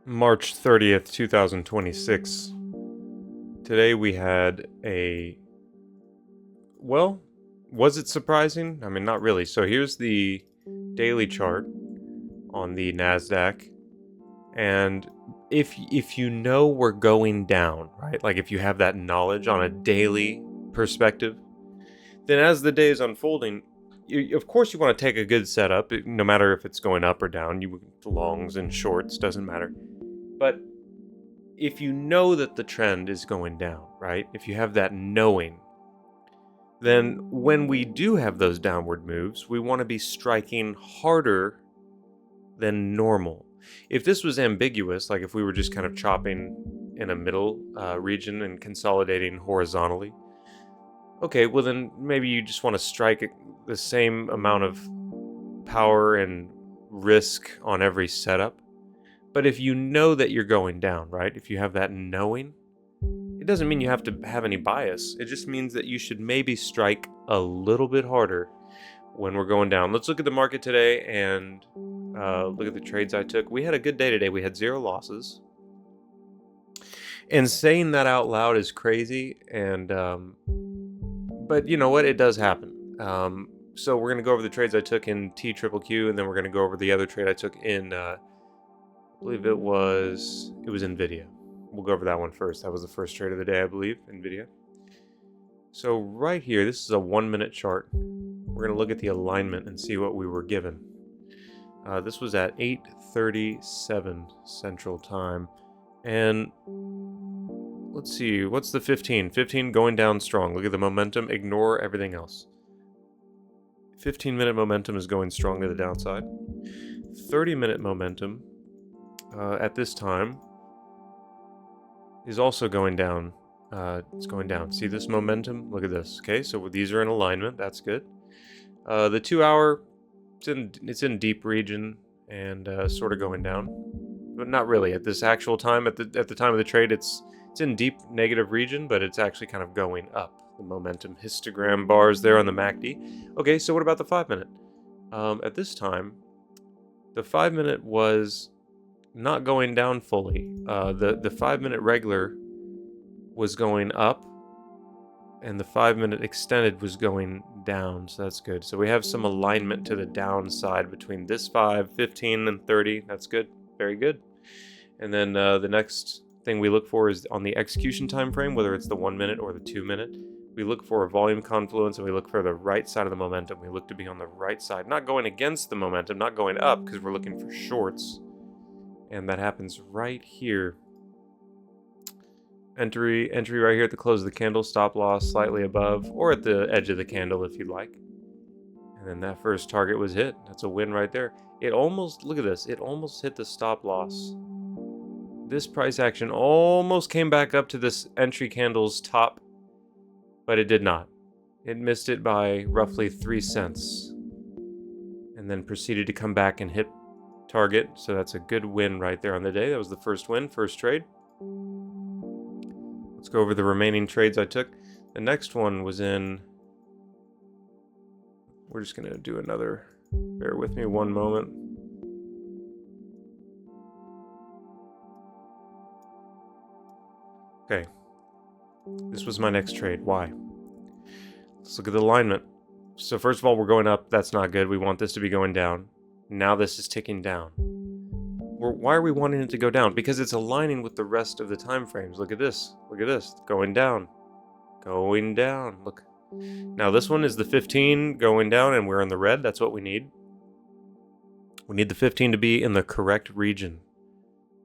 March 30th, 2026. Today we had well, was it surprising? I mean, not really. So here's the daily chart on the NASDAQ. And if you know we're going down, right? Like if you have that knowledge on a daily perspective, then as the day is unfolding, of course you want to take a good setup, no matter if it's going up or down. You longs and shorts, doesn't matter. But if you know that the trend is going down, right? If you have that knowing, then when we do have those downward moves, we want to be striking harder than normal. If this was ambiguous, like if we were just kind of chopping in a middle region and consolidating horizontally, okay, well then maybe you just want to strike the same amount of power and risk on every setup. But if you know that you're going down, right? If you have that knowing, it doesn't mean you have to have any bias. It just means that you should maybe strike a little bit harder when we're going down. Let's look at the market today and look at the trades I took. We had a good day today. We had 0 losses. And saying that out loud is crazy. But you know what? It does happen. So we're going to go over the trades I took in TQQQ, and then we're going to go over the other trade I took in, I believe it was NVIDIA. We'll go over that one first. That was the first trade of the day, I believe, NVIDIA. So right here, this is a 1-minute chart. We're going to look at the alignment and see what we were given. This was at 8:37 Central Time. And let's see, what's the 15? 15 going down strong. Look at the momentum. Ignore everything else. 15-minute momentum is going strong to the downside. 30-minute momentum at this time is also going down. It's going down. See this momentum? Look at this. Okay, so these are in alignment. That's good. The 2-hour, it's in deep region and sort of going down, but not really at this actual time. At the time of the trade, it's in deep negative region, but it's actually kind of going up. The momentum histogram bars there on the MACD. Okay, so what about the 5-minute? At this time, the 5-minute was not going down fully. The 5-minute regular was going up, and the 5-minute extended was going down, so that's good. So we have some alignment to the downside between this 5, 15, and 30. That's good. Very good. And then the next thing we look for is on the execution time frame, whether it's the 1-minute or the 2-minute. We look for a volume confluence, and we look for the right side of the momentum. We look to be on the right side, not going against the momentum, not going up, because we're looking for shorts. And that happens right here. Entry right here at the close of the candle, stop loss slightly above, or at the edge of the candle if you'd like. And then that first target was hit. That's a win right there. It almost, look at this, it almost hit the stop loss. This price action almost came back up to this entry candle's top, but it did not. It missed it by roughly 3 cents, and then proceeded to come back and hit target. So that's a good win right there on the day. That was the first win, first trade. Let's go over the remaining trades I took. The next one was in, we're just going to do another, bear with me one moment. Okay, this was my next trade. Why? Let's look at the alignment. So first of all, we're going up. That's not good. We want this to be going down. Now this is ticking down. Why are we wanting it to go down? Because it's aligning with the rest of the time frames. Look at this. Look at this. Going down. Going down. Look. Now this one is the 15 going down, and we're in the red. That's what we need. We need the 15 to be in the correct region.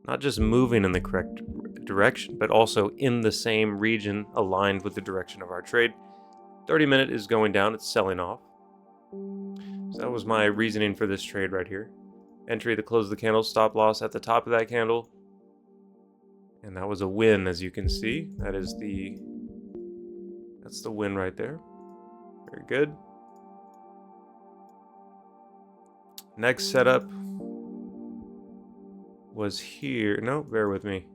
Not just moving in the correct direction, but also in the same region aligned with the direction of our trade. 30-minute is going down. It's selling off. So that was my reasoning for this trade right here. Entry at the close of the candle, stop loss at the top of that candle. And that was a win, as you can see. That's the win right there. Very good. Next setup was here. No, bear with me.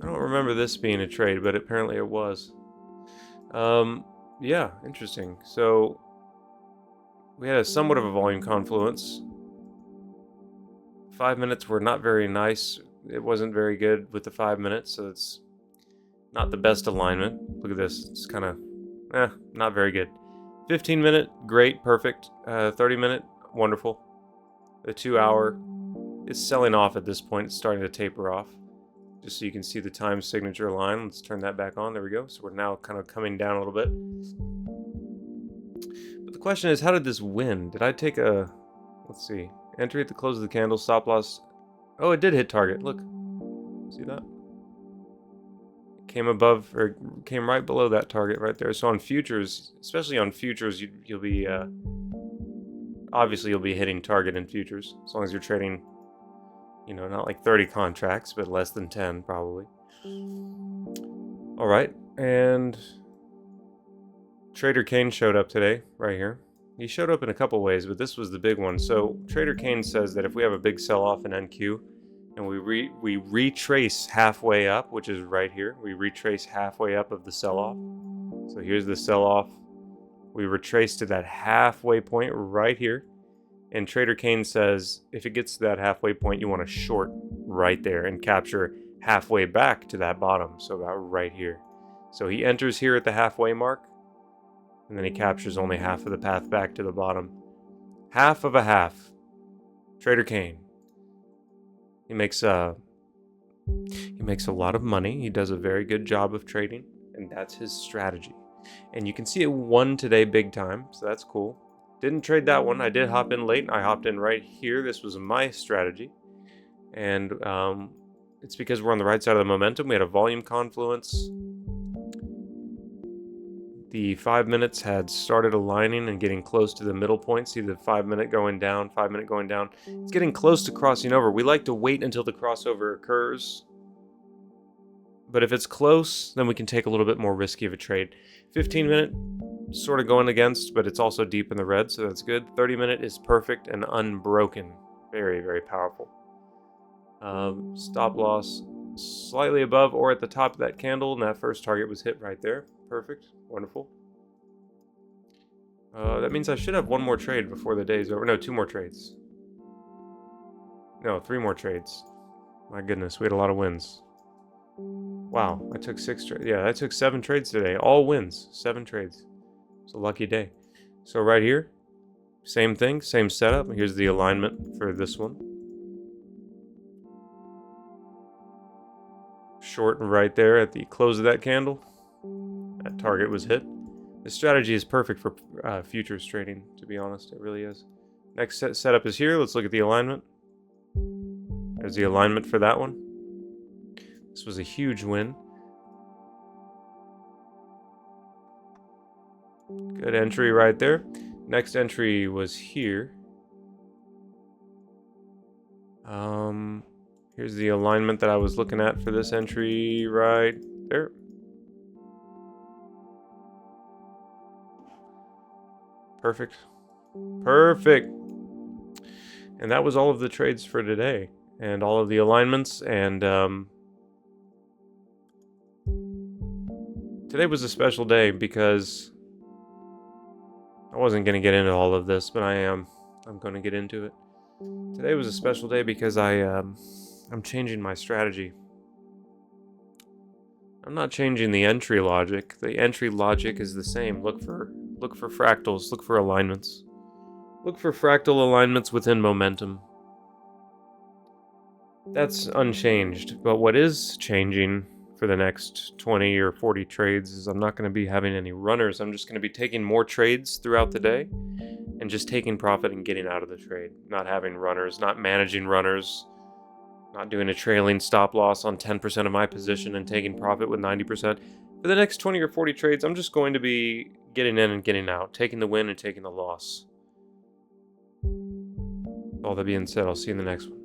I don't remember this being a trade, but apparently it was. Yeah, interesting. So We had a somewhat of a volume confluence. 5 minutes were not very nice. It wasn't very good with the 5 minutes, so it's not the best alignment. Look at this. It's kind of, not very good. 15 minute, great, perfect. 30 minute, wonderful. The 2 hour is selling off at this point. It's starting to taper off. Just so you can see the time signature line. Let's turn that back on. There we go. So we're now kind of coming down a little bit. But the question is, how did this win? Did I take a, let's see, entry at the close of the candle, stop loss? Oh, it did hit target. Look. See that? It came above, or came right below that target right there. So on futures, especially on futures, you'll be, obviously you'll be hitting target in futures. As long as you're trading, you know, not like 30 contracts, but less than 10 probably. All right, and Trader Kane showed up today, right here. He showed up in a couple ways, but this was the big one. So Trader Kane says that if we have a big sell-off in NQ, and we retrace halfway up, which is right here, we retrace halfway up of the sell-off. So here's the sell-off. We retrace to that halfway point right here. And Trader Kane says if it gets to that halfway point, you want to short right there and capture halfway back to that bottom. So about right here. So he enters here at the halfway mark, and then he captures only half of the path back to the bottom. Half of a half. Trader Kane. He makes a lot of money. He does a very good job of trading, and that's his strategy. And you can see it won today big time, so that's cool. Didn't trade that one. I did hop in late. I hopped in right here. This was my strategy. And it's because we're on the right side of the momentum. We had a volume confluence. The 5 minutes had started aligning and getting close to the middle point. See the 5 minute going down, 5 minute going down. It's getting close to crossing over. We like to wait until the crossover occurs. But if it's close, then we can take a little bit more risky of a trade. 15 minute, sort of going against, but it's also deep in the red, so that's good. 30 minute is perfect and unbroken. Very, very powerful. Stop loss slightly above or at the top of that candle, and that first target was hit right there. Perfect. Wonderful. That means I should have one more trade before the day's over. No, 2 more trades. No, 3 more trades. My goodness, we had a lot of wins. Wow, I took 6 trades. Yeah, I took 7 trades today. All wins. 7 trades. It's a lucky day. So right here, same thing, same setup. Here's the alignment for this one. Short right there at the close of that candle. That target was hit. This strategy is perfect for futures trading, to be honest. It really is. Next setup is here. Let's look at the alignment. There's the alignment for that one. This was a huge win. Good entry right there. Next entry was here. Here's the alignment that I was looking at for this entry right there. Perfect. Perfect. And that was all of the trades for today. And all of the alignments. And today was a special day because I wasn't going to get into all of this, but I am. I'm going to get into it. Today was a special day because I'm changing my strategy. I'm not changing the entry logic. The entry logic is the same. Look for fractals. Look for alignments. Look for fractal alignments within momentum. That's unchanged. But what is changing for the next 20 or 40 trades is I'm not going to be having any runners. I'm just going to be taking more trades throughout the day and just taking profit and getting out of the trade. Not having runners, not managing runners, not doing a trailing stop loss on 10% of my position and taking profit with 90%. For the next 20 or 40 trades, I'm just going to be getting in and getting out, taking the win and taking the loss. All that being said, I'll see you in the next one.